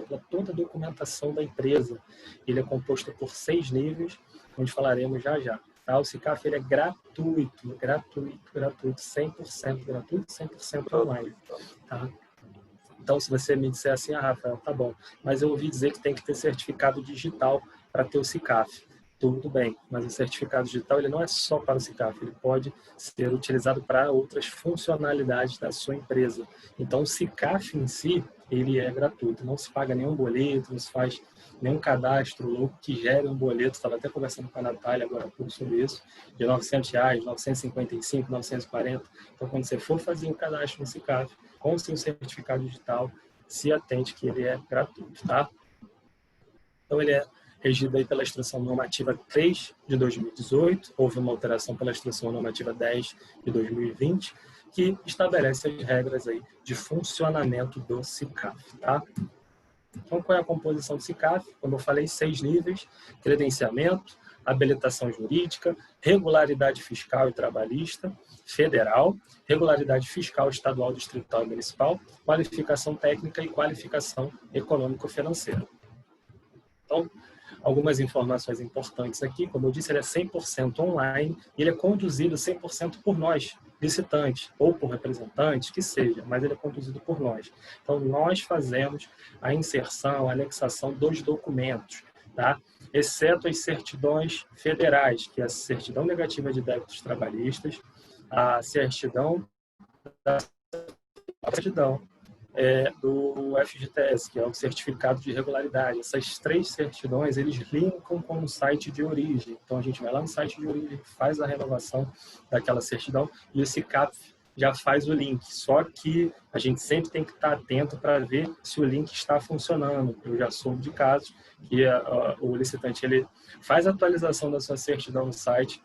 para toda a documentação da empresa. Ele é composto por 6 níveis, onde falaremos já já. Tá? O SICAF ele é gratuito, 100% gratuito, 100% online. Tá? Então, se você me disser assim, Rafael, tá bom, mas eu ouvi dizer que tem que ter certificado digital para ter o SICAF. Tudo bem, mas o certificado digital ele não é só para o SICAF, ele pode ser utilizado para outras funcionalidades da sua empresa. Então, o SICAF em si, ele é gratuito, não se paga nenhum boleto, não se faz nenhum cadastro louco que gere um boleto. Estava até conversando com a Natália agora há pouco sobre isso, de R$ 900, 955, 940. Então, quando você for fazer um cadastro no SICAF, com o seu certificado digital, se atente que ele é gratuito, tá? Então, ele é regido aí pela Instrução Normativa 3 de 2018, houve uma alteração pela Instrução Normativa 10 de 2020, que estabelece as regras aí de funcionamento do SICAF, tá? Então, qual é a composição do SICAF? Como eu falei, 6 níveis: credenciamento, habilitação jurídica, regularidade fiscal e trabalhista, federal, regularidade fiscal estadual, distrital e municipal, qualificação técnica e qualificação econômico-financeira. Então, algumas informações importantes aqui. Como eu disse, ele é 100% online e ele é conduzido 100% por nós, licitantes, ou por representantes, que seja, mas ele é conduzido por nós. Então, nós fazemos a inserção, a anexação dos documentos, tá? Exceto as certidões federais, que é a certidão negativa de débitos trabalhistas, a certidão do FGTS, que é o certificado de regularidade. Essas 3 certidões, eles linkam com o site de origem. Então, a gente vai lá no site de origem, faz a renovação daquela certidão e o SICAF já faz o link. Só que a gente sempre tem que estar atento para ver se o link está funcionando. Eu já soube de casos que o licitante ele faz a atualização da sua certidão no site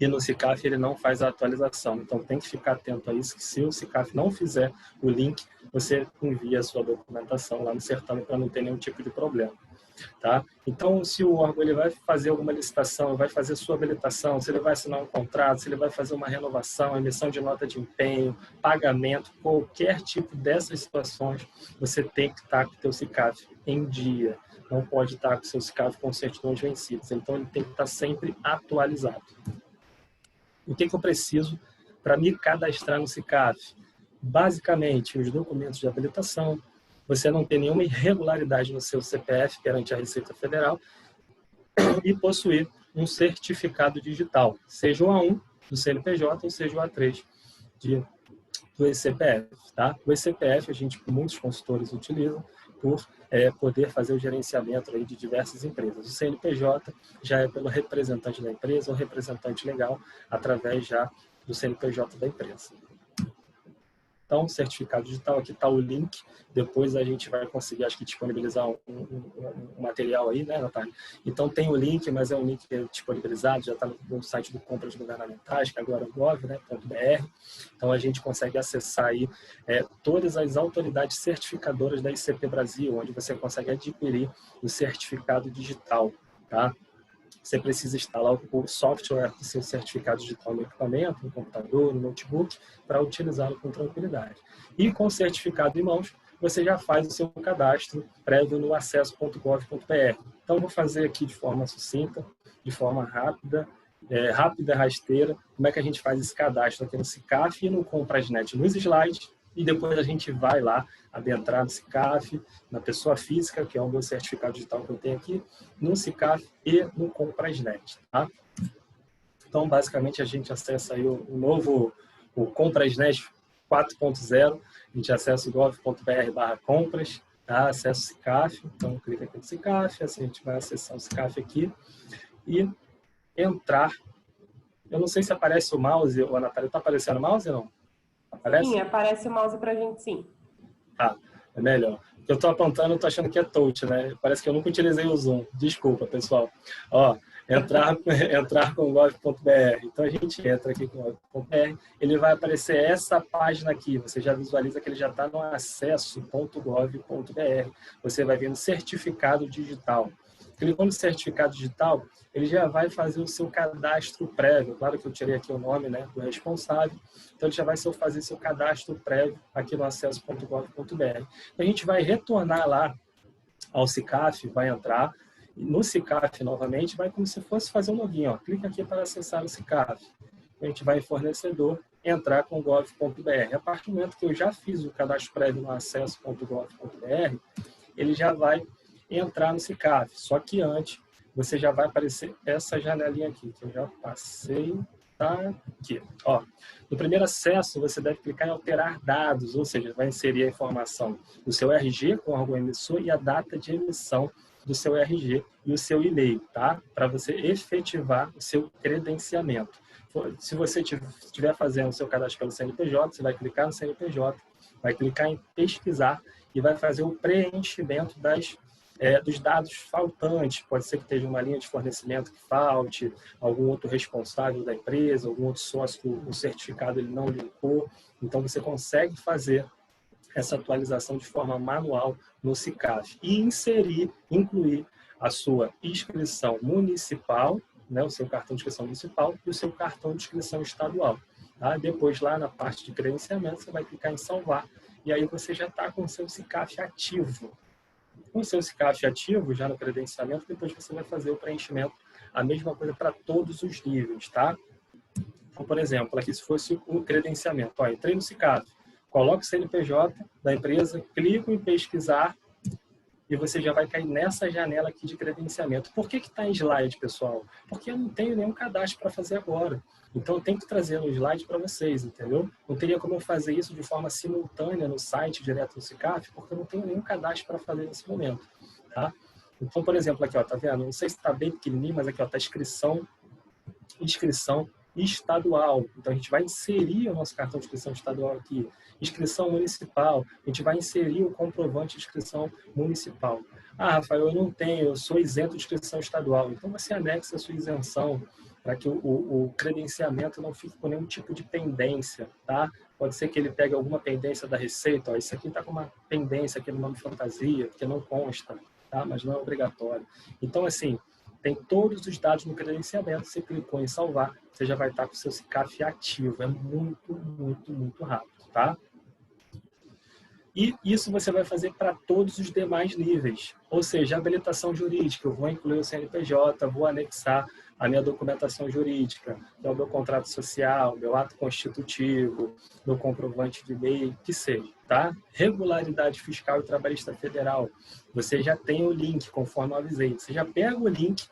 e no SICAF ele não faz a atualização. Então, tem que ficar atento a isso, que se o SICAF não fizer o link, você envia a sua documentação lá no certame para não ter nenhum tipo de problema. Tá? Então, se o órgão ele vai fazer alguma licitação, vai fazer sua habilitação, se ele vai assinar um contrato, se ele vai fazer uma renovação, emissão de nota de empenho, pagamento, qualquer tipo dessas situações, você tem que estar com o seu SICAF em dia. Não pode estar com o seu SICAF com certidões vencidas. Então, ele tem que estar sempre atualizado. O que eu preciso para me cadastrar no SICAF? Basicamente, os documentos de habilitação, você não tem nenhuma irregularidade no seu CPF perante a Receita Federal e possuir um certificado digital, seja o A1 do CNPJ ou seja o A3 do ECPF. Tá? O ECPF, muitos consultores utilizam por poder fazer o gerenciamento aí de diversas empresas. O CNPJ já é pelo representante da empresa ou representante legal através já do CNPJ da empresa. Então, certificado digital, aqui está o link. Depois a gente vai conseguir, acho que, disponibilizar um material aí, né, Natália? Então, tem o link, mas é um link disponibilizado, já está no site do Compras Governamentais, que agora é gov.br. Então, a gente consegue acessar aí todas as autoridades certificadoras da ICP Brasil, onde você consegue adquirir o certificado digital, tá? Você precisa instalar o software do seu certificado digital no equipamento, no computador, no notebook, para utilizá-lo com tranquilidade. E com o certificado em mãos, você já faz o seu cadastro prévio no acesso.gov.br. Então, vou fazer aqui de forma sucinta, de forma rápida, rasteira, como é que a gente faz esse cadastro aqui no SICAF e no Comprasnet nos slides, e depois a gente vai lá adentrar no SICAF, na pessoa física, que é o meu certificado digital que eu tenho aqui, no SICAF e no Comprasnet. Tá? Então, basicamente, a gente acessa aí o Comprasnet 4.0, a gente acessa o gov.br/compras, tá? Acessa o SICAF, então clica aqui no SICAF, assim a gente vai acessar o SICAF aqui e entrar. Eu não sei se aparece o mouse, ou a Natália, está aparecendo o mouse ou não? Aparece? Sim, aparece o mouse pra gente, sim. Ah, é melhor. Eu estou apontando, eu estou achando que é touch, né? Parece que eu nunca utilizei o Zoom. Desculpa, pessoal. Ó, entrar com o gov.br. Então, a gente entra aqui com o gov.br, ele vai aparecer essa página aqui. Você já visualiza que ele já está no acesso.gov.br. Você vai ver no certificado digital. Clicou no certificado digital, ele já vai fazer o seu cadastro prévio. Claro que eu tirei aqui o nome, né, do responsável. Então, ele já vai fazer seu cadastro prévio aqui no acesso.gov.br. A gente vai retornar lá ao SICAF, vai entrar. No SICAF, novamente, vai como se fosse fazer um login. Ó. Clica aqui para acessar o SICAF. A gente vai em fornecedor, entrar com gov.br. A partir do momento que eu já fiz o cadastro prévio no acesso.gov.br, ele já vai entrar no SICAF. Só que antes, você já vai aparecer essa janelinha aqui, que eu já passei, tá aqui. Ó, no primeiro acesso, você deve clicar em alterar dados, ou seja, vai inserir a informação do seu RG com o órgão emissor e a data de emissão do seu RG e o seu e-mail, tá? Para você efetivar o seu credenciamento. Se você estiver fazendo o seu cadastro pelo CNPJ, você vai clicar no CNPJ, vai clicar em pesquisar e vai fazer o preenchimento dos dados faltantes. Pode ser que esteja uma linha de fornecimento que falte, algum outro responsável da empresa, algum outro sócio que o certificado ele não linkou. Então, você consegue fazer essa atualização de forma manual no SICAF e incluir a sua inscrição municipal, né, o seu cartão de inscrição municipal e o seu cartão de inscrição estadual. Tá? Depois, lá na parte de credenciamento, você vai clicar em salvar e aí você já está com o seu SICAF ativo. Com o seu SICAF ativo, já no credenciamento, depois você vai fazer o preenchimento, a mesma coisa para todos os níveis, tá? Então, por exemplo, aqui se fosse o credenciamento, ó, entrei no SICAF, coloque o CNPJ da empresa, clico em pesquisar e você já vai cair nessa janela aqui de credenciamento. Por que está em slide, pessoal? Porque eu não tenho nenhum cadastro para fazer agora. Então, eu tenho que trazer no slide para vocês, entendeu? Não teria como eu fazer isso de forma simultânea no site, direto no SICAF, porque eu não tenho nenhum cadastro para fazer nesse momento, tá? Então, por exemplo, aqui, ó, tá vendo? Não sei se está bem pequenininho, mas aqui, ó, tá inscrição estadual. Então, a gente vai inserir o nosso cartão de inscrição estadual aqui. Inscrição municipal. A gente vai inserir o comprovante de inscrição municipal. Ah, Rafael, eu não tenho, eu sou isento de inscrição estadual. Então, você anexa a sua isenção para que o credenciamento não fique com nenhum tipo de pendência, tá? Pode ser que ele pegue alguma pendência da Receita. Ó, isso aqui está com uma pendência aqui no nome fantasia, que não consta, tá? Mas não é obrigatório. Então, assim, tem todos os dados no credenciamento, você clicou em salvar, você já vai estar com o seu SICAF ativo. É muito, muito, muito rápido, tá? E isso você vai fazer para todos os demais níveis. Ou seja, habilitação jurídica, eu vou incluir o CNPJ, vou anexar a minha documentação jurídica, que é o meu contrato social, meu ato constitutivo, meu comprovante de e-mail, que seja, tá? Regularidade fiscal e trabalhista federal. Você já tem o link, conforme eu avisei. Você já pega o link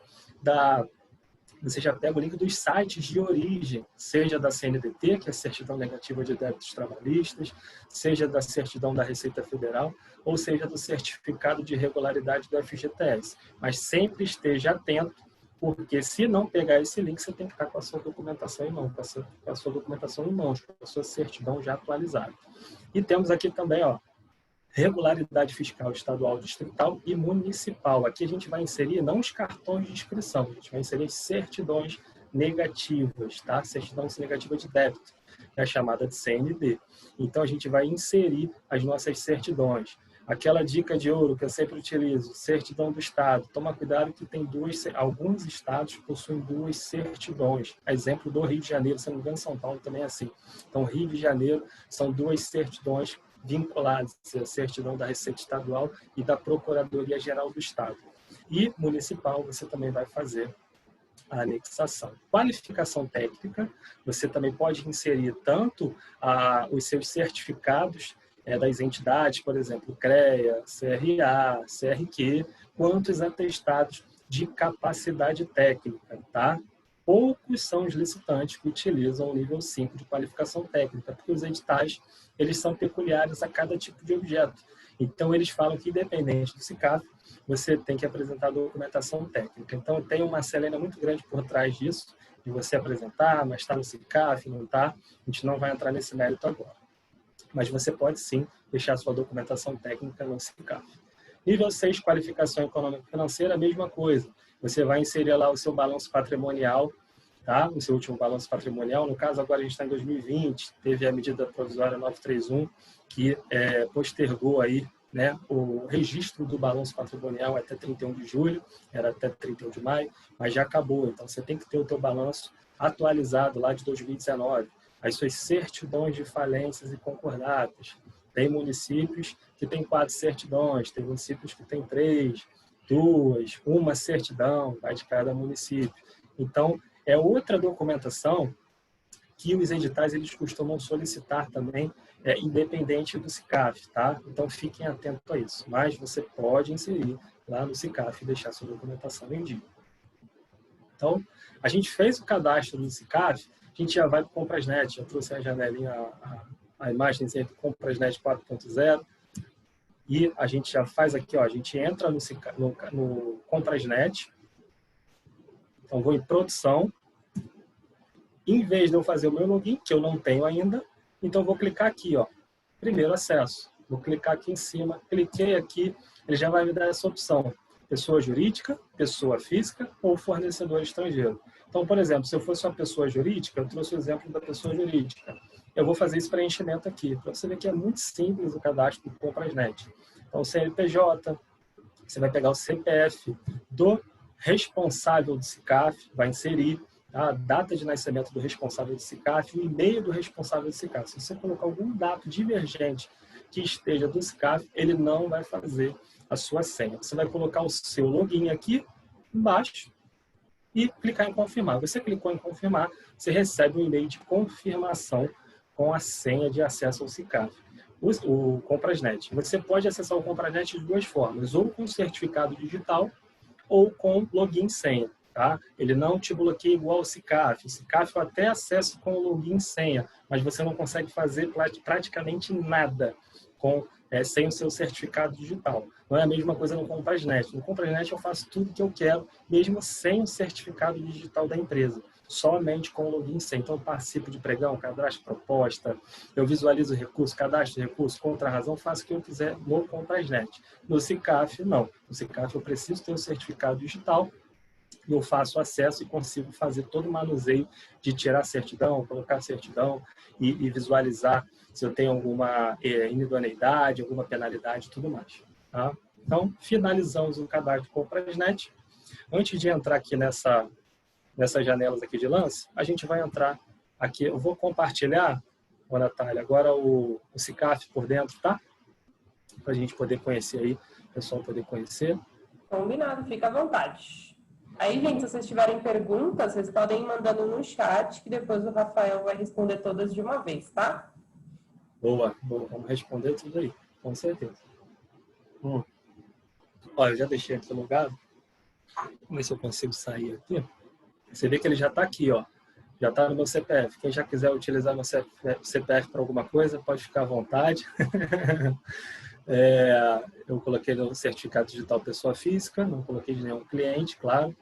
dos sites de origem, seja da CNDT, que é a Certidão Negativa de Débitos Trabalhistas, seja da Certidão da Receita Federal, ou seja do Certificado de Regularidade do FGTS. Mas sempre esteja atento, porque se não pegar esse link, você tem que estar com a sua documentação em mão, com a sua documentação em mãos, com a sua certidão já atualizada. E temos aqui também, ó, regularidade fiscal estadual, distrital e municipal. Aqui a gente vai inserir não os cartões de inscrição, a gente vai inserir certidões negativas, tá? Certidão negativa de débito, que é a chamada de CND. Então a gente vai inserir as nossas certidões. Aquela dica de ouro que eu sempre utilizo, certidão do estado. Toma cuidado que tem alguns estados possuem duas certidões. Exemplo do Rio de Janeiro, se não me engano, São Paulo também é assim. Então, Rio de Janeiro são duas certidões vinculadas, a certidão da Receita Estadual e da Procuradoria-Geral do Estado. E municipal, você também vai fazer a anexação. Qualificação técnica, você também pode inserir tanto os seus certificados das entidades, por exemplo, CREA, CRA, CRQ, quanto os atestados de capacidade técnica, tá? Poucos são os licitantes que utilizam o nível 5 de qualificação técnica, porque os editais, eles são peculiares a cada tipo de objeto. Então, eles falam que, independente do SICAF, você tem que apresentar documentação técnica. Então, tem uma selena muito grande por trás disso, de você apresentar, mas está no SICAF, não está. A gente não vai entrar nesse mérito agora. Mas você pode, sim, deixar sua documentação técnica no SICAF. Nível 6, qualificação econômica e financeira, a mesma coisa. Você vai inserir lá o seu balanço patrimonial, tá? O seu último balanço patrimonial. No caso, agora a gente está em 2020, teve a medida provisória 931, que postergou aí, né, o registro do balanço patrimonial até 31 de julho, era até 31 de maio, mas já acabou. Então, você tem que ter o teu balanço atualizado lá de 2019. As suas certidões de falências e concordatas, Tem municípios que tem 4 certidões, tem municípios que tem 3, 2, uma certidão, vai de cada município. Então, é outra documentação que os editais eles costumam solicitar também, independente do SICAF, tá? Então, fiquem atentos a isso. Mas você pode inserir lá no SICAF e deixar sua documentação em dia. Então, a gente fez o cadastro do SICAF, a gente já vai para o Comprasnet, já trouxe a janelinha, a imagem do Comprasnet 4.0, e a gente já faz aqui, ó, a gente entra no Comprasnet, então vou em produção, em vez de eu fazer o meu login, que eu não tenho ainda, então vou clicar aqui, ó, primeiro acesso, vou clicar aqui em cima, cliquei aqui, ele já vai me dar essa opção, pessoa jurídica, pessoa física ou fornecedor estrangeiro. Então, por exemplo, se eu fosse uma pessoa jurídica, eu trouxe o exemplo da pessoa jurídica. Eu vou fazer esse preenchimento aqui, para você ver que é muito simples o cadastro do Comprasnet. Então, CNPJ, você vai pegar o CPF do responsável do SICAF, vai inserir a data de nascimento do responsável do SICAF e o e-mail do responsável do SICAF. Se você colocar algum dado divergente que esteja do SICAF, ele não vai fazer a sua senha. Você vai colocar o seu login aqui embaixo e clicar em confirmar. Você clicou em confirmar, você recebe um e-mail de confirmação com a senha de acesso ao SICAF. O Comprasnet. Você pode acessar o Comprasnet de duas formas, ou com certificado digital ou com login e senha. Tá? Ele não te bloqueia igual ao SICAF. O SICAF eu até acesso com login e senha, mas você não consegue fazer praticamente nada sem o seu certificado digital. Não é a mesma coisa no Comprasnet. No Comprasnet eu faço tudo que eu quero, mesmo sem o certificado digital da empresa, somente com login e senha. Então eu participo de pregão, cadastro proposta, eu visualizo recurso, cadastro recurso, contra-razão, faço o que eu quiser no Comprasnet. No SICAF, não. No SICAF eu preciso ter o certificado digital, eu faço acesso e consigo fazer todo o manuseio de tirar a certidão, colocar a certidão e visualizar se eu tenho alguma inidoneidade, alguma penalidade e tudo mais. Tá? Então, finalizamos o cadastro do Comprasnet. Antes de entrar aqui nessas janelas aqui de lance, a gente vai entrar aqui. Eu vou compartilhar, Natália, agora o SICAF por dentro, tá? Para a gente poder conhecer aí, o pessoal poder conhecer. Combinado, fica à vontade. Aí, gente, se vocês tiverem perguntas, vocês podem ir mandando no chat, que depois o Rafael vai responder todas de uma vez, tá? Boa, boa. Vamos responder tudo aí, com certeza. Ó, eu já deixei aqui logado. Vamos ver se eu consigo sair aqui. Você vê que ele já está aqui, ó. Já está no meu CPF. Quem já quiser utilizar meu CPF para alguma coisa, pode ficar à vontade. Eu coloquei no certificado digital pessoa física, não coloquei de nenhum cliente, claro.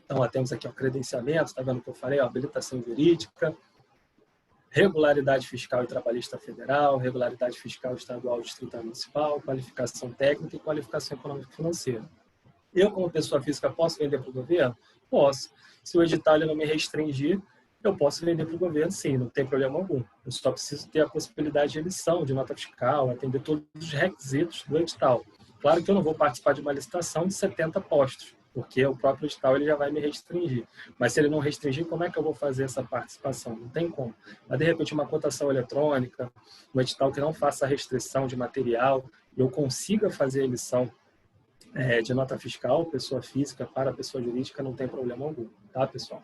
Então, ó, temos aqui o credenciamento, está vendo o que eu falei? Ó, habilitação jurídica, regularidade fiscal e trabalhista federal, regularidade fiscal estadual, distrital e municipal, qualificação técnica e qualificação econômica e financeira. Eu, como pessoa física, posso vender para o governo? Posso. Se o edital não me restringir, eu posso vender para o governo, sim, não tem problema algum. Eu só preciso ter a possibilidade de emissão, de nota fiscal, atender todos os requisitos do edital. Claro que eu não vou participar de uma licitação de 70 postos, porque o próprio edital ele já vai me restringir. Mas se ele não restringir, como é que eu vou fazer essa participação? Não tem como. Mas, de repente, uma cotação eletrônica, um edital que não faça restrição de material, eu consiga fazer a emissão de nota fiscal, pessoa física para pessoa jurídica, não tem problema algum, tá, pessoal?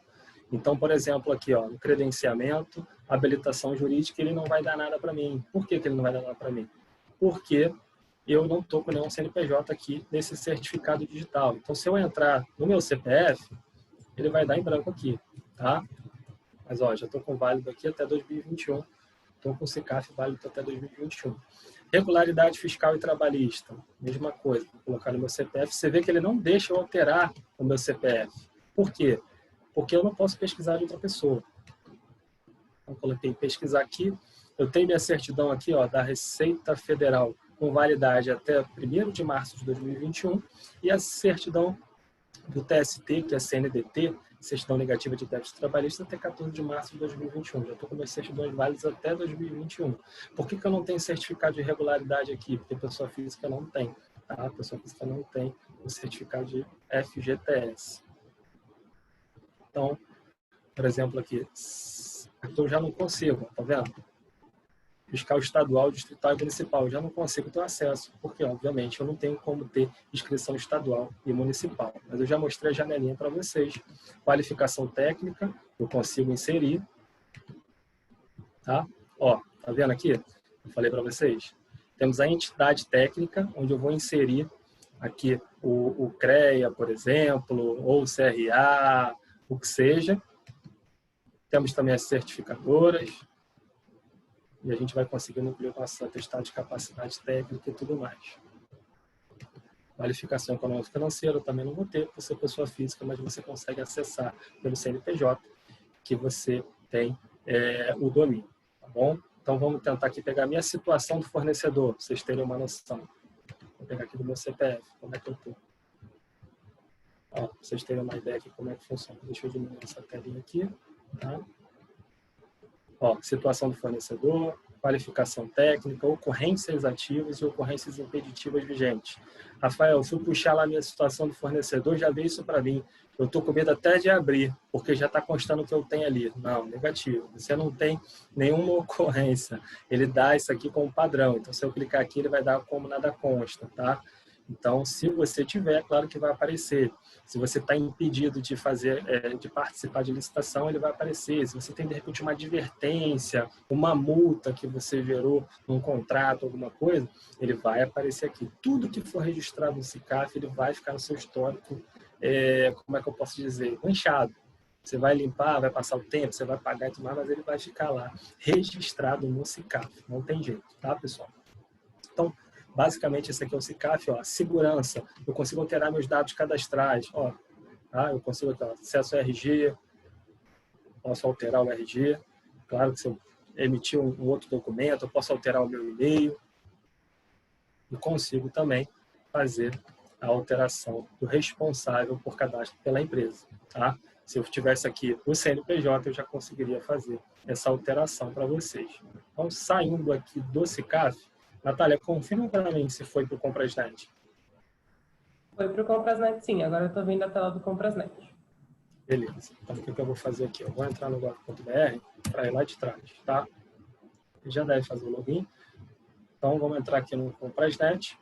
Então, por exemplo, aqui, ó, no credenciamento, habilitação jurídica, ele não vai dar nada para mim. Por que ele não vai dar nada para mim? Porque eu não estou com nenhum CNPJ aqui nesse certificado digital. Então, se eu entrar no meu CPF, ele vai dar em branco aqui, tá? Mas, ó, já estou com válido aqui até 2021. Estou com o SICAF válido até 2021. Regularidade fiscal e trabalhista, mesma coisa. Vou colocar no meu CPF. Você vê que ele não deixa eu alterar o meu CPF. Por quê? Porque eu não posso pesquisar de outra pessoa. Então, coloquei pesquisar aqui. Eu tenho minha certidão aqui, ó, da Receita Federal, com validade até 1º de março de 2021, e a certidão do TST, que é a CNDT, certidão negativa de débito trabalhista, até 14 de março de 2021. Já estou com minhas certidões válidas até 2021. Por que eu não tenho certificado de regularidade aqui? Porque a pessoa física não tem. Tá? A pessoa física não tem o certificado de FGTS. Então, por exemplo, aqui eu já não consigo, tá vendo? fiscal estadual, distrital e municipal. Eu já não consigo ter acesso, porque, obviamente, eu não tenho como ter inscrição estadual e municipal. Mas eu já mostrei a janelinha para vocês. Qualificação técnica, eu consigo inserir. Tá? Ó, tá vendo aqui? Eu falei para vocês. Temos a entidade técnica, onde eu vou inserir aqui o CREA, por exemplo, ou o CRA, o que seja. Temos também as certificadoras. E a gente vai conseguir incluir nosso atestado de capacidade técnica e tudo mais. Qualificação econômica e financeira eu também não vou ter, por ser pessoa física, mas você consegue acessar pelo CNPJ, que você tem o domínio, tá bom? Então vamos tentar aqui pegar a minha situação do fornecedor, para vocês terem uma noção. Vou pegar aqui do meu CPF, como é que eu estou. Para vocês terem uma ideia aqui como é que funciona. Deixa eu diminuir essa telinha aqui, tá? Ó, situação do fornecedor, qualificação técnica, ocorrências ativas e ocorrências impeditivas vigentes. Rafael, fui puxar lá a minha situação do fornecedor, já veio isso para mim. Eu estou com medo até de abrir, porque já está constando o que eu tenho ali. Não, negativo. Você não tem nenhuma ocorrência. Ele dá isso aqui como padrão. Então, se eu clicar aqui, ele vai dar como nada consta, tá? Então, se você tiver, claro que vai aparecer. Se você está impedido de de participar de licitação, ele vai aparecer. Se você tem, de repente, uma advertência, uma multa que você gerou num contrato, alguma coisa, ele vai aparecer aqui. Tudo que for registrado no SICAF, ele vai ficar no seu histórico, como é que eu posso dizer? Manchado. Você vai limpar, vai passar o tempo, você vai pagar e tudo mais, mas ele vai ficar lá, registrado no SICAF. Não tem jeito, tá, pessoal? Então, basicamente, esse aqui é o SICAF, ó, segurança. Eu consigo alterar meus dados cadastrais, ó. Tá? Eu consigo aqui, ó, acesso ao RG, posso alterar o RG. Claro que se eu emitir um outro documento, eu posso alterar o meu e-mail. E consigo também fazer a alteração do responsável por cadastro pela empresa. Tá? Se eu tivesse aqui o CNPJ, eu já conseguiria fazer essa alteração para vocês. Então, saindo aqui do SICAF, Natália, confirma para mim se foi para o Comprasnet. Foi para o Comprasnet, sim. Agora eu estou vendo a tela do Comprasnet. Beleza. Então, o que eu vou fazer aqui? Eu vou entrar no gov.br para ir lá de trás, tá? Já deve fazer o login. Então, vamos entrar aqui no Comprasnet.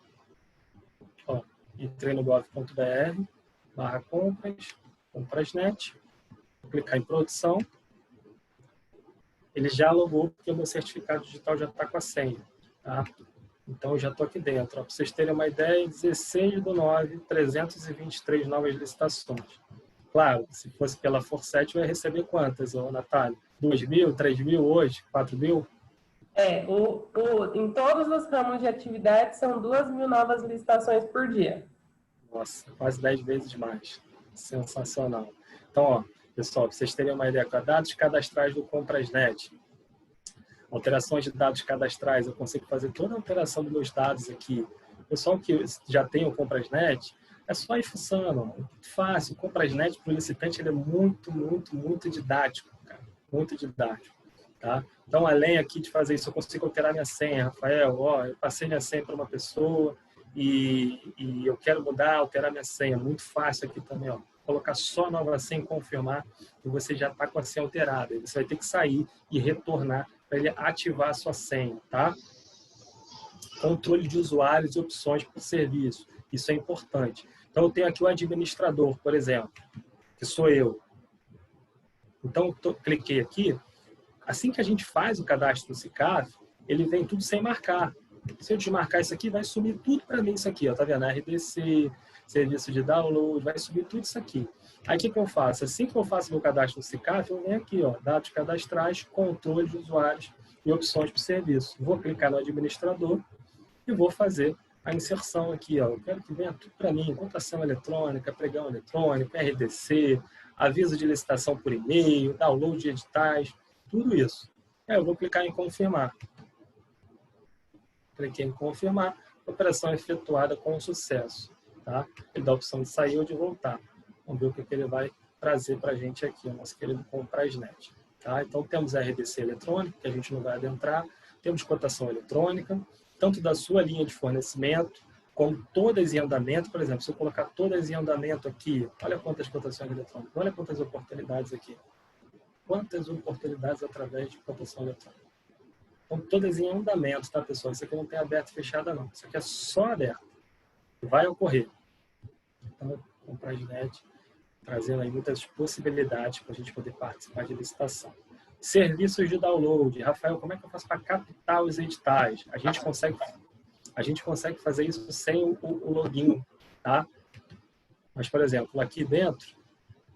Ó, entrei no gov.br, /compras, Comprasnet. Vou clicar em produção. Ele já logou, porque o meu certificado digital já está com a senha, tá? Então, eu já estou aqui dentro. Para vocês terem uma ideia, 16/9, 323 novas licitações. Claro, se fosse pela Forset, eu ia receber quantas, Natália? 2.000, 3.000 hoje? 4.000? Em todos os ramos de atividade, são 2.000 novas licitações por dia. Nossa, quase 10 vezes mais. Sensacional. Então, ó, pessoal, para vocês terem uma ideia, dados cadastrais do Comprasnet, alterações de dados cadastrais, eu consigo fazer toda a alteração dos meus dados aqui. O pessoal que já tem o Comprasnet, é só ir fuçando, é muito fácil. O Comprasnet para o licitante ele é muito, muito, muito didático, cara. Muito didático, tá? Então, além aqui de fazer isso, eu consigo alterar minha senha, Rafael. Ó, eu passei minha senha para uma pessoa e eu quero mudar, alterar minha senha. Muito fácil aqui também, ó. Colocar só a nova senha e confirmar que você já está com a senha alterada. Aí você vai ter que sair e retornar para ele ativar a sua senha, tá? Controle de usuários e opções por serviço. Isso é importante. Então, eu tenho aqui o administrador, por exemplo, que sou eu. Então, cliquei aqui. Assim que a gente faz o cadastro no SICAF, ele vem tudo sem marcar. Se eu desmarcar isso aqui, vai sumir tudo para mim isso aqui. Ó, tá vendo? RDC, serviço de download, vai subir tudo isso aqui. Aí, o que eu faço? Assim que eu faço meu cadastro no SICAF, eu venho aqui, ó, dados cadastrais, controle de usuários e opções para serviço. Vou clicar no administrador e vou fazer a inserção aqui, ó. Eu quero que venha tudo para mim, cotação eletrônica, pregão eletrônico, RDC, aviso de licitação por e-mail, download de editais, tudo isso. Aí eu vou clicar em confirmar. Cliquei em confirmar, operação efetuada com sucesso, tá? Ele dá a opção de sair ou de voltar. Vamos ver o que ele vai trazer para a gente aqui, o nosso querido Comprasnet, tá? Então temos a RDC eletrônica, que a gente não vai adentrar, temos cotação eletrônica, tanto da sua linha de fornecimento, como todas em andamento. Por exemplo, se eu colocar todas em andamento aqui, olha quantas cotações eletrônicas, olha quantas oportunidades aqui. Quantas oportunidades através de cotação eletrônica. Estão todas em andamento, tá, pessoal? Isso aqui não tem aberto e fechada, não. Isso aqui é só aberto. Vai ocorrer. Então, Comprasnet trazendo aí muitas possibilidades para a gente poder participar de licitação. Serviços de download. Rafael, como é que eu faço para captar os editais? A gente consegue fazer isso sem o login, tá? Mas, por exemplo, aqui dentro,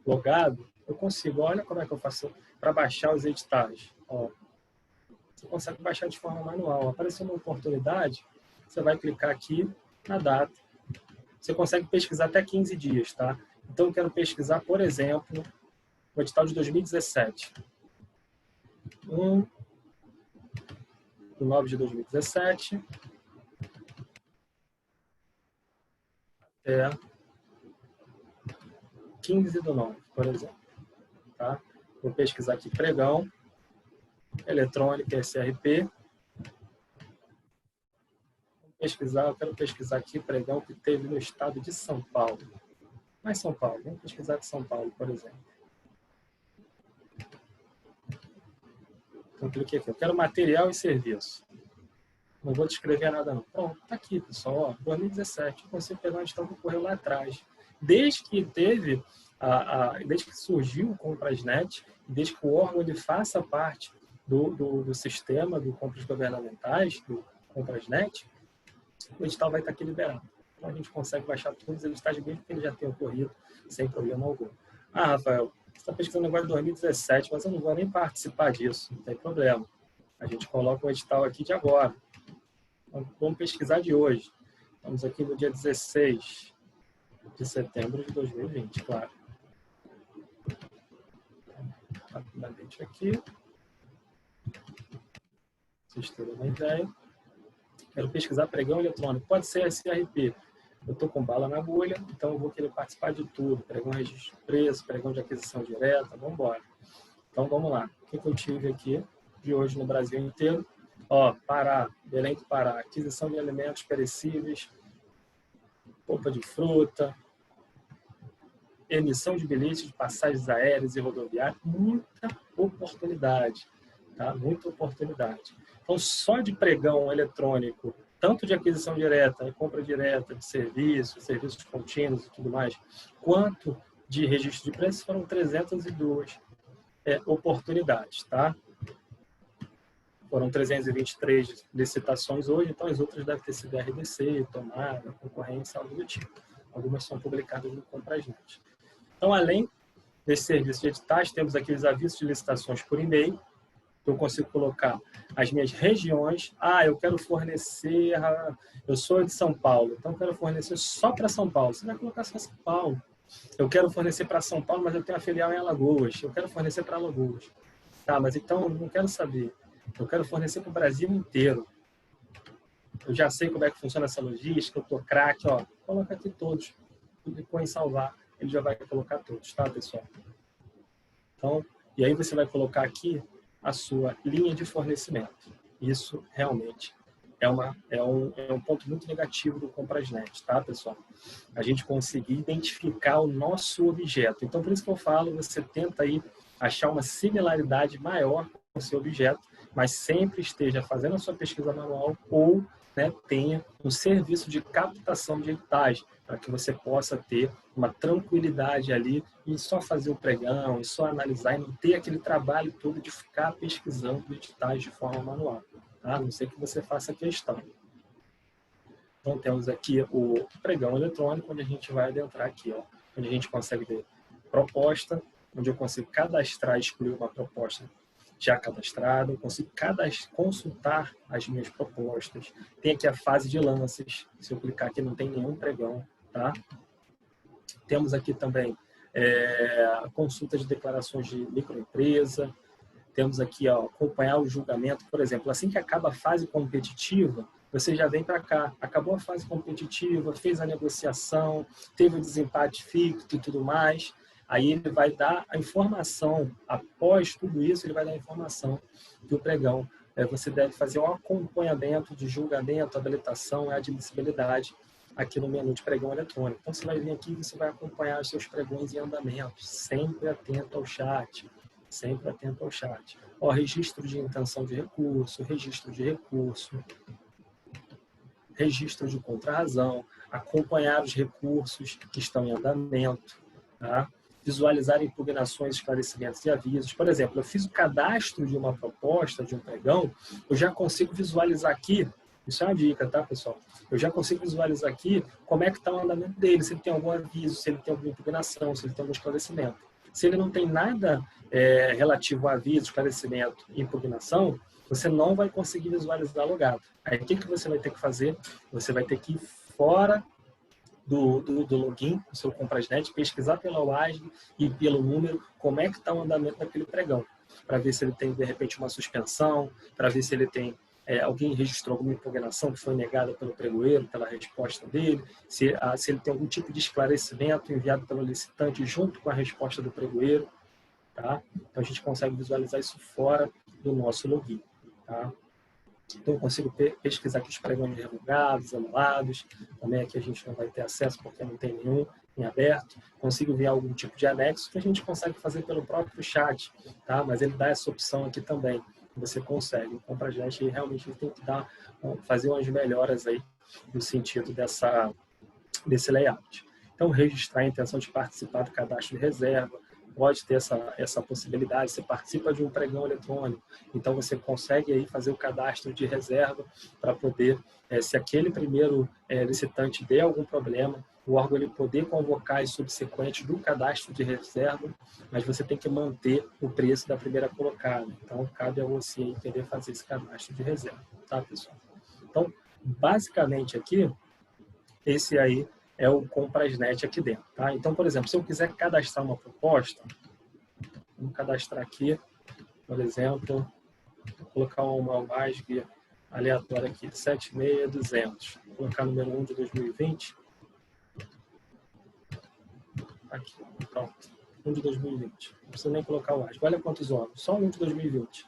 logado, eu consigo. Olha como é que eu faço para baixar os editais. Ó, você consegue baixar de forma manual. Apareceu uma oportunidade, você vai clicar aqui na data. Você consegue pesquisar até 15 dias, tá? Então, eu quero pesquisar, por exemplo, o edital de 2017. 1/9 de 2017 até 15/9, por exemplo. Tá? Vou pesquisar aqui pregão, eletrônica, SRP. Eu quero pesquisar aqui pregão que teve no estado de São Paulo. Mas São Paulo, vamos pesquisar de São Paulo, por exemplo. Então, cliquei aqui. Eu quero material e serviço. Não vou descrever nada, não. Pronto, tá aqui, pessoal. Ó, 2017. Eu consigo pegar uma edital que ocorreu lá atrás. Desde que surgiu o Comprasnet, desde que o órgão ele faça parte do sistema de compras governamentais, do Comprasnet, o edital vai estar aqui liberado. Então, a gente consegue baixar todos os editais, mesmo que ele já tenha ocorrido, sem problema algum. Ah, Rafael, você está pesquisando agora em 2017, mas eu não vou nem participar disso, não tem problema. A gente coloca o edital aqui de agora. Então, vamos pesquisar de hoje. Estamos aqui no dia 16 de setembro de 2020, claro. Rapidamente aqui. Vocês terem uma ideia. Quero pesquisar pregão eletrônico. Pode ser SRP. Eu estou com bala na agulha, então eu vou querer participar de tudo. Pregão registro de preço, pregão de aquisição direta, vamos embora. Então vamos lá. O que eu tive aqui de hoje no Brasil inteiro? Ó, Pará, Belém do Pará, aquisição de alimentos perecíveis, polpa de fruta, emissão de bilhetes de passagens aéreas e rodoviárias, muita oportunidade, tá? Muita oportunidade. Então, só de pregão eletrônico, tanto de aquisição direta, compra direta, de serviços contínuos e tudo mais, quanto de registro de preços, foram 302 oportunidades, tá? Foram 323 licitações hoje, então as outras devem ter sido RDC, tomada, concorrência, algo do tipo. Algumas são publicadas no Comprasnet. Então, além desse serviço de editais, temos aqui os avisos de licitações por e-mail. Eu consigo colocar as minhas regiões. Ah, eu quero fornecer... Eu sou de São Paulo, então eu quero fornecer só para São Paulo. Você vai colocar só São Paulo. Eu quero fornecer para São Paulo, mas eu tenho a filial em Alagoas. Eu quero fornecer para Alagoas. Tá, mas então eu não quero saber. Eu quero fornecer para o Brasil inteiro. Eu já sei como é que funciona essa logística, eu tô craque, ó. Coloca aqui todos. Clicou em salvar, ele já vai colocar todos, tá, pessoal? Então, e aí você vai colocar aqui a sua linha de fornecimento. Isso realmente é um ponto muito negativo do Comprasnet, tá, pessoal? A gente conseguir identificar o nosso objeto. Então, por isso que eu falo, você tenta aí achar uma similaridade maior com o seu objeto, mas sempre esteja fazendo a sua pesquisa manual ou, né, tenha um serviço de captação de editais, para que você possa ter uma tranquilidade ali e só fazer o pregão, e só analisar e não ter aquele trabalho todo de ficar pesquisando editais de forma manual. Tá? A não ser que você faça questão. Então, temos aqui o pregão eletrônico, onde a gente vai adentrar aqui, ó, onde a gente consegue ver proposta, onde eu consigo cadastrar e excluir uma proposta já cadastrada, eu consigo consultar as minhas propostas. Tem aqui a fase de lances, se eu clicar aqui não tem nenhum pregão, tá? Temos aqui também a consulta de declarações de microempresa, temos aqui, ó, acompanhar o julgamento, por exemplo, assim que acaba a fase competitiva, você já vem para cá, acabou a fase competitiva, fez a negociação, teve o desempate ficto e tudo mais, aí ele vai dar a informação, após tudo isso, ele vai dar a informação que o pregão, você deve fazer um acompanhamento de julgamento, habilitação e admissibilidade aqui no menu de pregão eletrônico. Então, você vai vir aqui e você vai acompanhar os seus pregões em andamento, sempre atento ao chat, Sempre atento ao chat. Ó, registro de intenção de recurso, registro de contrarrazão, acompanhar os recursos que estão em andamento, tá? Visualizar impugnações, esclarecimentos e avisos. Por exemplo, eu fiz o cadastro de uma proposta, de um pregão, eu já consigo visualizar aqui, isso é uma dica, tá, pessoal? Eu já consigo visualizar aqui como é que está o andamento dele, se ele tem algum aviso, se ele tem alguma impugnação, se ele tem algum esclarecimento. Se ele não tem nada relativo a aviso, esclarecimento e impugnação, você não vai conseguir visualizar logado. Aí o que você vai ter que fazer? Você vai ter que ir fora do login, do seu Comprasnet, pesquisar pela WASG e pelo número como é que está o andamento daquele pregão, para ver se ele tem, de repente, uma suspensão, para ver se ele tem alguém registrou alguma impugnação que foi negada pelo pregoeiro, pela resposta dele, se ele tem algum tipo de esclarecimento enviado pelo licitante junto com a resposta do pregoeiro, tá? Então a gente consegue visualizar isso fora do nosso login, tá? Então eu consigo pesquisar aqui os pregões revogados, anulados, também aqui a gente não vai ter acesso porque não tem nenhum em aberto. Consigo enviar algum tipo de anexo que a gente consegue fazer pelo próprio chat, tá? Mas ele dá essa opção aqui também. Você consegue. O Comprasnet realmente tem que fazer umas melhoras aí no sentido desse layout. Então, registrar a intenção de participar do cadastro de reserva, pode ter essa possibilidade. Você participa de um pregão eletrônico, então você consegue aí fazer o cadastro de reserva para poder, se aquele primeiro licitante der algum problema, o órgão ele poder convocar as subsequentes do cadastro de reserva, mas você tem que manter o preço da primeira colocada. Então, cabe a você aí querer fazer esse cadastro de reserva, tá, pessoal? Então, basicamente aqui, esse aí é o Comprasnet aqui dentro, tá? Então, por exemplo, se eu quiser cadastrar uma proposta, vamos cadastrar aqui, por exemplo, vou colocar uma WASG aleatória aqui, 76200, vou colocar número 1 de 2020, aqui, pronto, 1 de 2020, não precisa nem colocar o WASG, olha quantos órgãos, só 1 de 2020,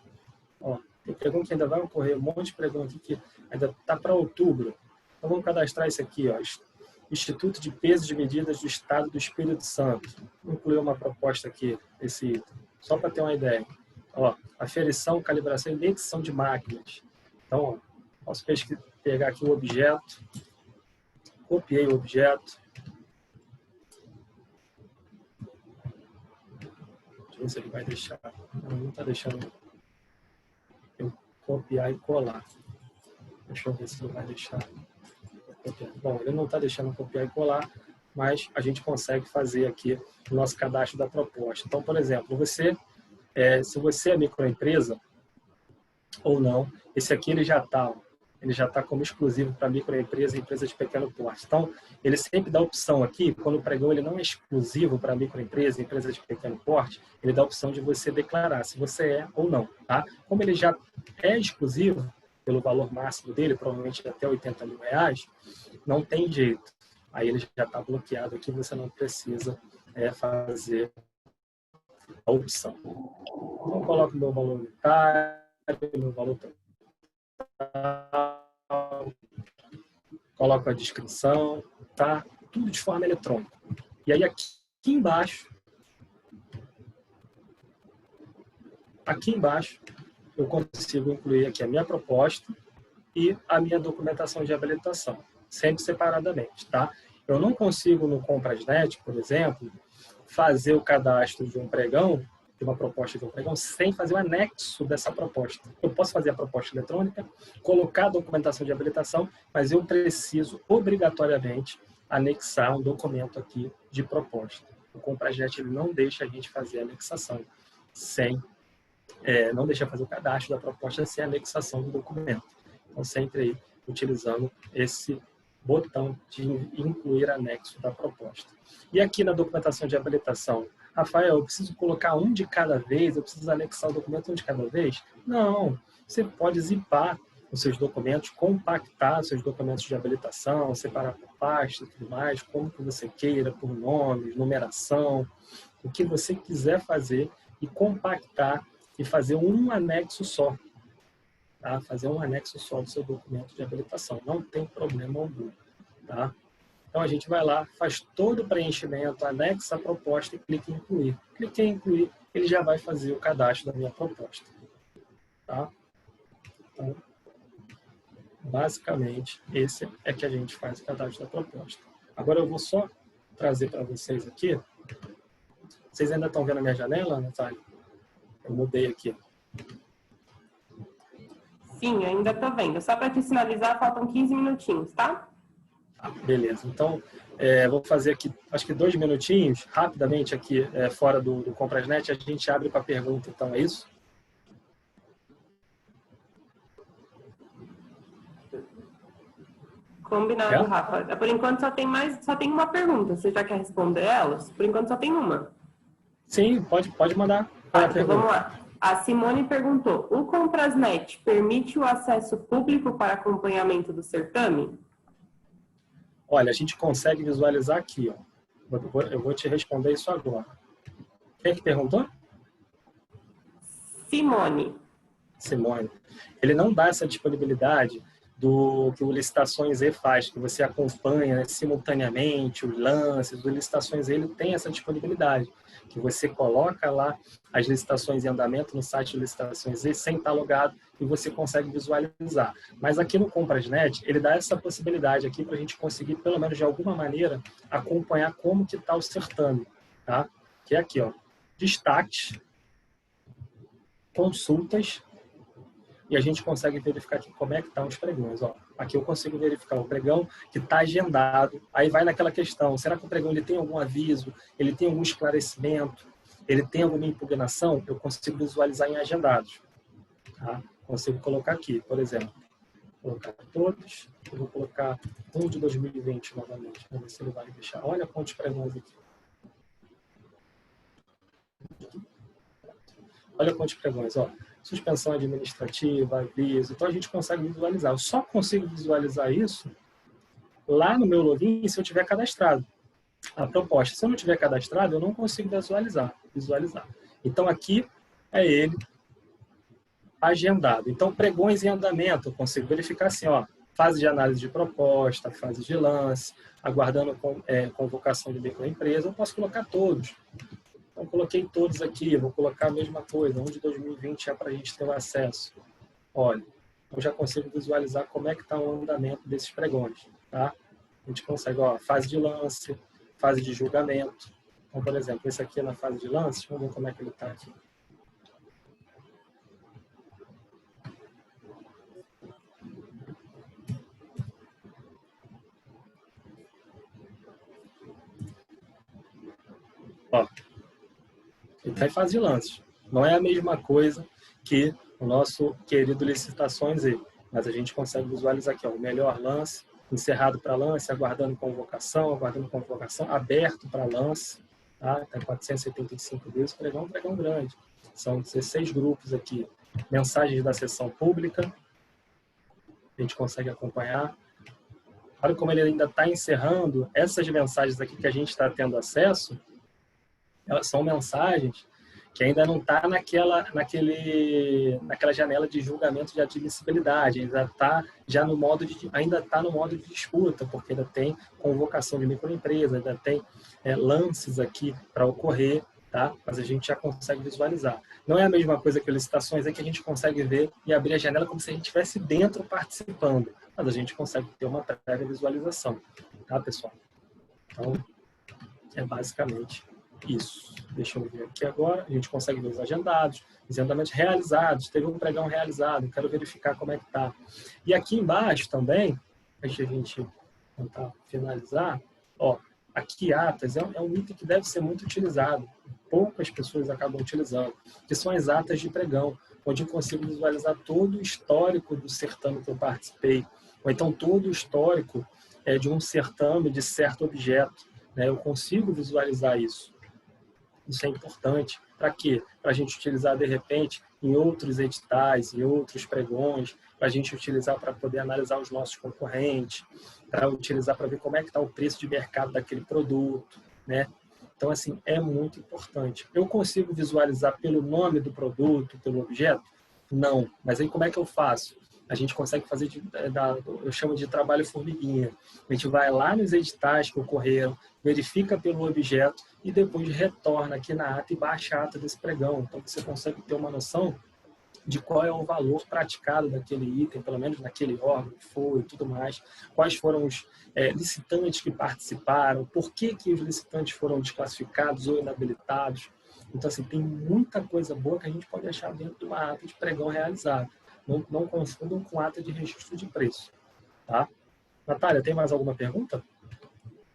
ó, tem pregão que ainda vai ocorrer, um monte de pregão aqui que ainda está para outubro, então vamos cadastrar esse aqui, ó, Instituto de Pesos e Medidas do Estado do Espírito Santo. Vou incluir uma proposta aqui, esse item, só para ter uma ideia. Ó, aferição, calibração e medição de máquinas. Então, ó, posso pegar aqui o objeto, copiei o objeto. Deixa eu ver se ele vai deixar. Não está deixando eu copiar e colar. Deixa eu ver se ele vai deixar. Bom, ele não está deixando copiar e colar, mas a gente consegue fazer aqui o nosso cadastro da proposta. Então, por exemplo, se você é microempresa ou não, esse aqui ele já está como exclusivo para microempresa e empresa de pequeno porte. Então, ele sempre dá a opção aqui, quando o pregão ele não é exclusivo para microempresa e empresa de pequeno porte, ele dá a opção de você declarar se você é ou não, tá? Como ele já é exclusivo, pelo valor máximo dele, provavelmente até R$80 mil, não tem jeito. Aí ele já está bloqueado aqui, você não precisa fazer a opção. Então, eu coloco meu valor unitário, meu valor total, coloco a descrição, tá? Tudo de forma eletrônica. E aí aqui embaixo, eu consigo incluir aqui a minha proposta e a minha documentação de habilitação, sempre separadamente, tá? Eu não consigo no Comprasnet, por exemplo, fazer o cadastro de um pregão, de uma proposta de um pregão, sem fazer o anexo dessa proposta. Eu posso fazer a proposta eletrônica, colocar a documentação de habilitação, mas eu preciso, obrigatoriamente, anexar um documento aqui de proposta. O Comprasnet ele não deixa a gente fazer a anexação não deixa fazer o cadastro da proposta sem anexação do documento. Então, sempre aí utilizando esse botão de incluir anexo da proposta. E aqui na documentação de habilitação, Rafael, eu preciso colocar um de cada vez? Eu preciso anexar o documento um de cada vez? Não, você pode zipar os seus documentos, compactar os seus documentos de habilitação, separar por pasta e tudo mais, como que você queira, por nomes, numeração, o que você quiser fazer e compactar e fazer um anexo só. Tá? Fazer um anexo só do seu documento de habilitação. Não tem problema algum. Tá? Então, a gente vai lá, faz todo o preenchimento, anexa a proposta e clica em incluir. Cliquei em incluir, ele já vai fazer o cadastro da minha proposta. Tá? Então, basicamente, esse é que a gente faz o cadastro da proposta. Agora eu vou só trazer para vocês aqui. Vocês ainda estão vendo a minha janela, Natália? Eu mudei aqui. Sim, ainda estou vendo. Só para te sinalizar, faltam 15 minutinhos, tá? Beleza. Então, vou fazer aqui, acho que 2 minutinhos, rapidamente aqui, fora do Comprasnet, a gente abre com a pergunta, então, é isso? Combinado, Rafa. Por enquanto só tem uma pergunta. Você já quer responder elas? Por enquanto só tem uma. Sim, pode mandar. Então vamos lá. A Simone perguntou: o Comprasnet permite o acesso público para acompanhamento do certame? Olha, a gente consegue visualizar aqui, ó. Eu vou te responder isso agora. Quem é que perguntou? Simone. Ele não dá essa disponibilidade do que o Licitações E faz, que você acompanha, né, simultaneamente os lances. O Licitações E ele tem essa disponibilidade, que você coloca lá as licitações em andamento no site de Licitações E sem estar logado e você consegue visualizar. Mas aqui no Comprasnet, ele dá essa possibilidade aqui para a gente conseguir, pelo menos de alguma maneira, acompanhar como que está o certame, tá? Que é aqui, ó, destaques, consultas, e a gente consegue verificar aqui como é que estão os pregões. Ó, aqui eu consigo verificar o pregão que está agendado. Aí vai naquela questão, será que o pregão ele tem algum aviso, ele tem algum esclarecimento, ele tem alguma impugnação? Eu consigo visualizar em agendados. Tá? Consigo colocar aqui, por exemplo, colocar todos, eu vou colocar um de 2020 novamente, para ver se ele vai deixar. Olha quantos pregões aqui. Olha quantos pregões, ó. Suspensão administrativa, aviso. Então, a gente consegue visualizar. Eu só consigo visualizar isso lá no meu login se eu tiver cadastrado a proposta. Se eu não tiver cadastrado, eu não consigo visualizar. Então, aqui é ele agendado. Então, pregões em andamento, eu consigo verificar assim, ó, fase de análise de proposta, fase de lance, aguardando convocação de microempresa. Eu posso colocar todos. Então, coloquei todos aqui, vou colocar a mesma coisa, um de 2020 é para a gente ter o acesso. Olha, eu já consigo visualizar como é que está o andamento desses pregões, tá? A gente consegue, ó, fase de lance, fase de julgamento. Então, por exemplo, esse aqui é na fase de lance, vamos ver como é que ele está aqui. Ó, ele está em fase de lances. Não é a mesma coisa que o nosso querido Licitações E, mas a gente consegue visualizar aqui, ó, o melhor lance, encerrado para lance, aguardando convocação, aberto para lance, tá? Está 475 vezes, pregão grande. São 16 grupos aqui. Mensagens da sessão pública, a gente consegue acompanhar. Olha como ele ainda está encerrando. Essas mensagens aqui que a gente está tendo acesso, elas são mensagens que ainda não está naquela janela de julgamento de admissibilidade, ainda está no modo de disputa, porque ainda tem convocação de microempresa, ainda tem lances aqui para ocorrer, tá? Mas a gente já consegue visualizar. Não é a mesma coisa que licitações, é que a gente consegue ver e abrir a janela como se a gente estivesse dentro participando, mas a gente consegue ter uma prévia visualização, tá, pessoal? Então, é basicamente isso. Deixa eu ver aqui agora. A gente consegue ver os agendados, os andamentos realizados. Teve um pregão realizado, quero verificar como é que está. E aqui embaixo também, antes de a gente tentar finalizar, ó, aqui atas é um item que deve ser muito utilizado. Poucas pessoas acabam utilizando, que são as atas de pregão, onde eu consigo visualizar todo o histórico do certame que eu participei, ou então todo o histórico de um certame de certo objeto. Né? Eu consigo visualizar isso. Isso é importante. Para quê? Para a gente utilizar, de repente, em outros editais, em outros pregões, para a gente utilizar para poder analisar os nossos concorrentes, para utilizar para ver como é que está o preço de mercado daquele produto, né? Então, assim, é muito importante. Eu consigo visualizar pelo nome do produto, pelo objeto? Não. Mas aí como é que eu faço? a gente consegue fazer, eu chamo de trabalho formiguinha. A gente vai lá nos editais que ocorreram, verifica pelo objeto e depois retorna aqui na ata e baixa a ata desse pregão. Então, você consegue ter uma noção de qual é o valor praticado daquele item, pelo menos naquele órgão que foi e tudo mais, quais foram os licitantes que participaram, por que os licitantes foram desclassificados ou inabilitados. Então, assim, tem muita coisa boa que a gente pode achar dentro de uma ata de pregão realizado. Não confundam com ata de registro de preço. Tá? Natália, tem mais alguma pergunta?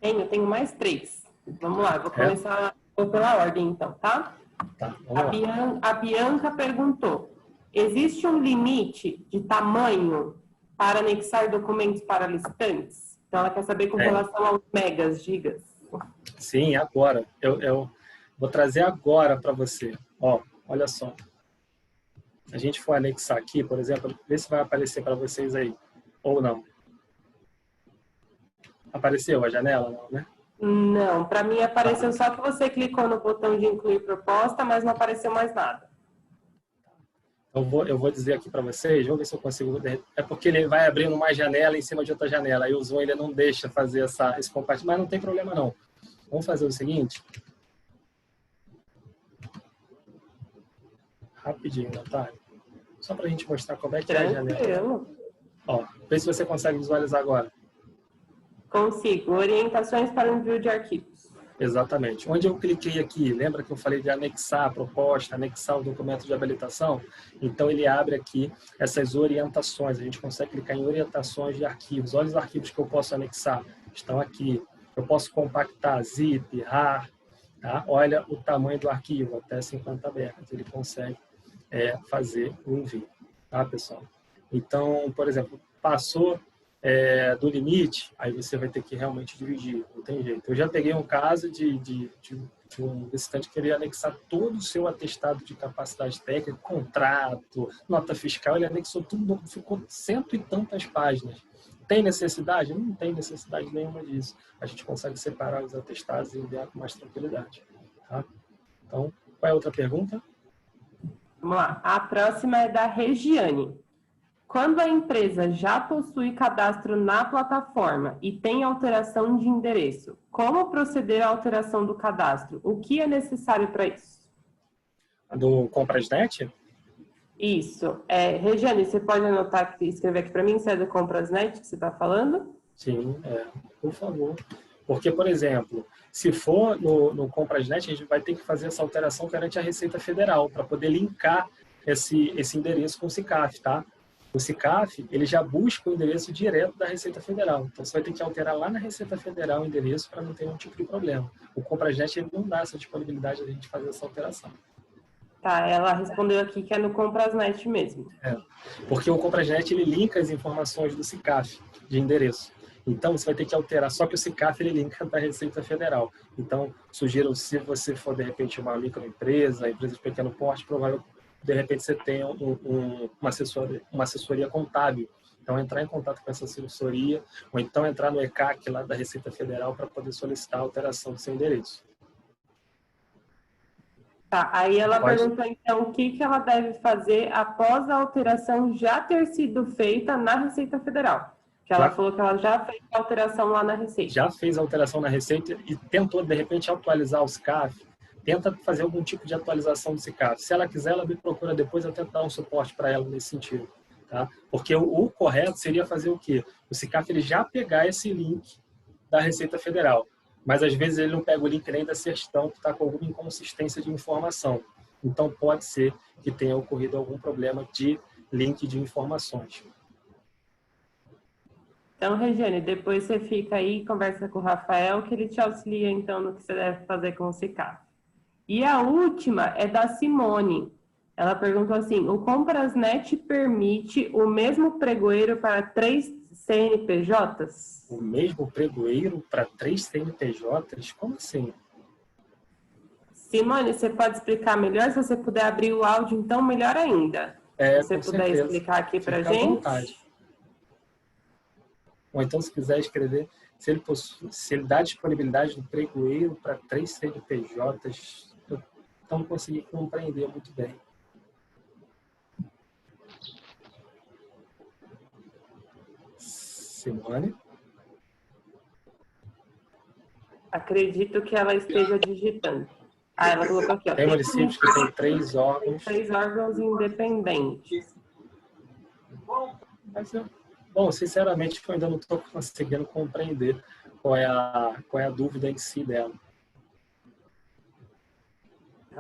Tenho mais 3. Vamos lá, vou começar pela ordem, então, tá? Tá, vamos lá. A Bianca perguntou: existe um limite de tamanho para anexar documentos para licitantes? Então, ela quer saber com relação aos megas, gigas. Sim, agora. Eu vou trazer agora para você. Ó, olha só. A gente for anexar aqui, por exemplo, vê se vai aparecer para vocês aí. Ou não. Apareceu a janela, não, né? Não, para mim apareceu só que você clicou no botão de incluir proposta, mas não apareceu mais nada. Eu vou dizer aqui para vocês, vamos ver se eu consigo. É porque ele vai abrindo uma janela em cima de outra janela. Aí o Zoom ele não deixa fazer esse compartilhamento, mas não tem problema não. Vamos fazer o seguinte. Rapidinho, Natália. Só para a gente mostrar como é que é a janela. Ó, vê se você consegue visualizar agora. Consigo. Orientações para o envio de arquivos. Exatamente. Onde eu cliquei aqui, lembra que eu falei de anexar a proposta, anexar o documento de habilitação? Então, ele abre aqui essas orientações. A gente consegue clicar em orientações de arquivos. Olha os arquivos que eu posso anexar. Estão aqui. Eu posso compactar zip, RAR. Tá? Olha o tamanho do arquivo, até 50 MB. Ele consegue fazer o envio. Tá, pessoal? Então, por exemplo, passou do limite, aí você vai ter que realmente dividir, não tem jeito. Eu já peguei um caso de um licitante que queria anexar todo o seu atestado de capacidade técnica, contrato, nota fiscal, ele anexou tudo, ficou 100 e tantas páginas. Tem necessidade? Não tem necessidade nenhuma disso. A gente consegue separar os atestados e enviar com mais tranquilidade. Tá? Então, qual é a outra pergunta? Vamos lá. A próxima é da Regiane. Quando a empresa já possui cadastro na plataforma e tem alteração de endereço, como proceder à alteração do cadastro? O que é necessário para isso? Do Comprasnet? Isso. Regiane, você pode anotar e escrever aqui para mim se é do Comprasnet que você está falando? Sim, por favor. Porque, por exemplo, se for no Comprasnet, a gente vai ter que fazer essa alteração perante a Receita Federal para poder linkar esse endereço com o SICAF, tá? O SICAF, ele já busca o endereço direto da Receita Federal. Então, você vai ter que alterar lá na Receita Federal o endereço para não ter nenhum tipo de problema. O Comprasnet, ele não dá essa disponibilidade de a gente fazer essa alteração. Tá, ela respondeu aqui que é no Comprasnet mesmo. Porque o Comprasnet, ele linka as informações do SICAF de endereço. Então, você vai ter que alterar, só que o SICAF ele linka da Receita Federal. Então, sugiro, se você for, de repente, uma microempresa, empresa de pequeno porte, provável de repente você tenha uma assessoria contábil. Então, entrar em contato com essa assessoria, ou então entrar no ECAC lá da Receita Federal para poder solicitar a alteração do seu endereço. Tá, aí ela perguntou, então, o que ela deve fazer após a alteração já ter sido feita na Receita Federal. Que ela falou que ela já fez a alteração lá na Receita. Já fez a alteração na Receita e tentou, de repente, atualizar o SICAF. Tenta fazer algum tipo de atualização do SICAF. Se ela quiser, ela me procura depois, eu tento dar um suporte para ela nesse sentido. Tá? Porque o correto seria fazer o quê? O SICAF ele já pegar esse link da Receita Federal, mas às vezes ele não pega o link nem da certidão, que está com alguma inconsistência de informação. Então pode ser que tenha ocorrido algum problema de link de informações. Então, Regiane, depois você fica aí e conversa com o Rafael, que ele te auxilia, então, no que você deve fazer com o SICAF. E a última é da Simone. Ela perguntou assim, o Comprasnet permite o mesmo pregoeiro para 3 CNPJs? O mesmo pregoeiro para 3 CNPJs? Como assim? Simone, você pode explicar melhor? Se você puder abrir o áudio, então, melhor ainda. Se você puder explicar aqui para a gente. Vontade. Ou então, se quiser escrever, se ele dá disponibilidade do pregoeiro para 3 CNPJs, eu não consegui compreender muito bem. Simone. Acredito que ela esteja digitando. Ah, ela colocou aqui, ó. Tem municípios que têm 3 órgãos. 3 órgãos independentes. Mas, bom, sinceramente, eu ainda não estou conseguindo compreender qual é a dúvida em si dela.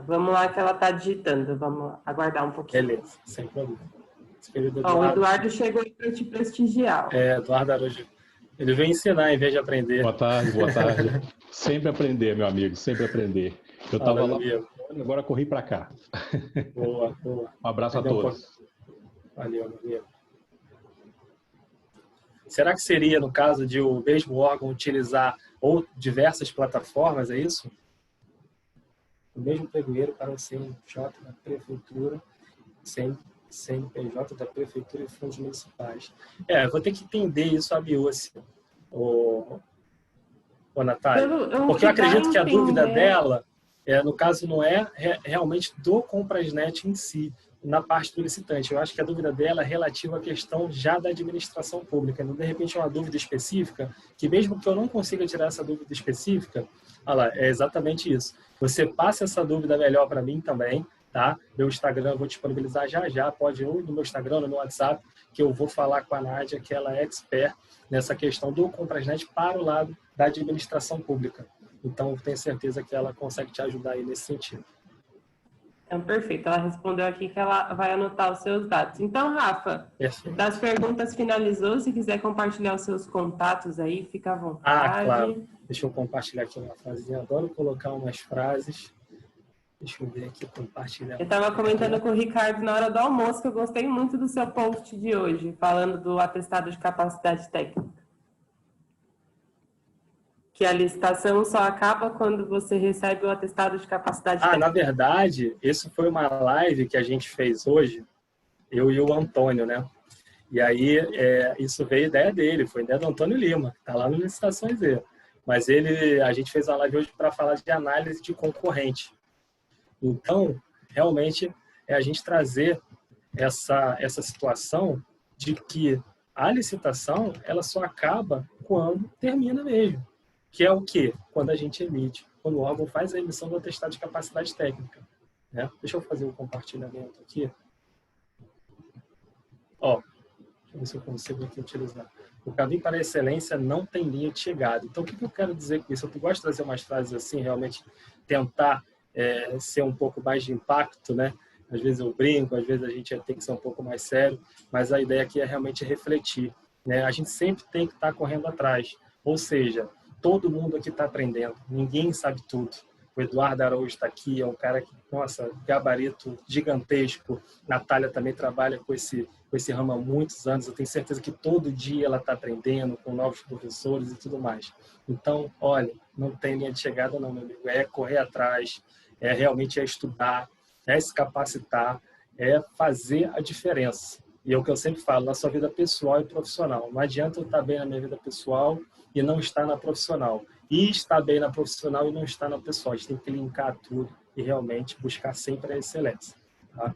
Vamos lá que ela está digitando. Vamos aguardar um pouquinho. Beleza, sem problema. Ó, o Eduardo chegou para te prestigiar. Eduardo Araújo. Ele veio ensinar em vez de aprender. Boa tarde, boa tarde. Sempre aprender, meu amigo, sempre aprender. Eu estava lá, agora corri para cá. Boa, boa. Um abraço a todos. Valeu, meu amigo. Será que seria, no caso de o mesmo órgão utilizar ou diversas plataformas, é isso? O mesmo pregoeiro para o CNPJ da Prefeitura, CNPJ da Prefeitura e fundos municipais. Vou ter que entender isso a miúce, ô Natália. Porque eu acredito que a dúvida dela, no caso, não é realmente do Comprasnet em si, na parte do licitante. Eu acho que a dúvida dela é relativa à questão já da administração pública. De repente, é uma dúvida específica, que mesmo que eu não consiga tirar essa dúvida específica, olha lá, é exatamente isso. Você passa essa dúvida melhor para mim também, tá? Meu Instagram eu vou disponibilizar já, pode ir no meu Instagram, no meu WhatsApp, que eu vou falar com a Nádia, que ela é expert nessa questão do Comprasnet para o lado da administração pública. Então, eu tenho certeza que ela consegue te ajudar aí nesse sentido. Então, perfeito. Ela respondeu aqui que ela vai anotar os seus dados. Então, Rafa, das perguntas finalizou. Se quiser compartilhar os seus contatos aí, fica à vontade. Claro. Deixa eu compartilhar aqui uma frasezinha. Adoro colocar umas frases. Deixa eu ver aqui, compartilhar. Eu estava comentando com o Ricardo na hora do almoço que eu gostei muito do seu post de hoje, falando do atestado de capacidade técnica. Que a licitação só acaba quando você recebe o atestado de capacidade técnica. Na verdade, isso foi uma live que a gente fez hoje, eu e o Antônio, né? E aí, isso veio ideia dele, foi ideia do Antônio Lima, tá lá no Licitações dele. Mas a gente fez uma live hoje para falar de análise de concorrente. Então, realmente, a gente trazer essa situação de que a licitação, ela só acaba quando termina mesmo. Que é o quê? Quando a gente emite, quando o órgão faz a emissão do atestado de capacidade técnica. Né? Deixa eu fazer o compartilhamento aqui. Deixa eu ver se eu consigo aqui utilizar. O caminho para a excelência não tem linha de chegada. Então, o que eu quero dizer com isso? Eu gosto de trazer umas frases assim, realmente tentar ser um pouco mais de impacto, né? Às vezes eu brinco, às vezes a gente tem que ser um pouco mais sério, mas a ideia aqui é realmente refletir. Né? A gente sempre tem que estar correndo atrás. Ou seja, todo mundo aqui está aprendendo, ninguém sabe tudo. O Eduardo Araújo está aqui, é um cara que, nossa, gabarito gigantesco. Natália também trabalha com esse ramo há muitos anos. Eu tenho certeza que todo dia ela está aprendendo com novos professores e tudo mais. Então, olha, não tem linha de chegada não, meu amigo. É correr atrás, realmente estudar, se capacitar, fazer a diferença. E é o que eu sempre falo, na sua vida pessoal e profissional. Não adianta eu estar bem na minha vida pessoal e não estar na profissional. E estar bem na profissional e não estar na pessoal. A gente tem que linkar tudo e realmente buscar sempre a excelência. Tá?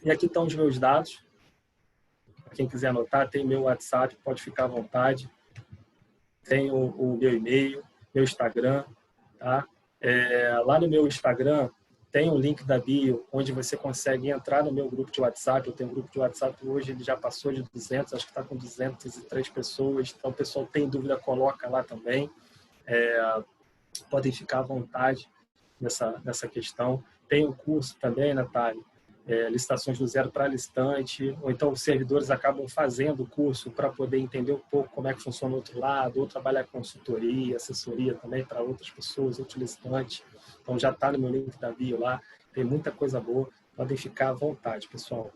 E aqui estão os meus dados. Quem quiser anotar, tem meu WhatsApp, pode ficar à vontade. Tem o meu e-mail, meu Instagram. Tá? Lá no meu Instagram tem um link da bio, onde você consegue entrar no meu grupo de WhatsApp. Eu tenho um grupo de WhatsApp hoje, ele já passou de 200, acho que está com 203 pessoas. Então, o pessoal tem dúvida, coloca lá também. Podem ficar à vontade nessa questão. Tem o curso também, Natália, licitações do zero para licitante, ou então os servidores acabam fazendo o curso para poder entender um pouco como é que funciona o outro lado, ou trabalhar consultoria, assessoria também para outras pessoas, outros licitantes. Então já está no meu link da bio lá, tem muita coisa boa, podem ficar à vontade, pessoal.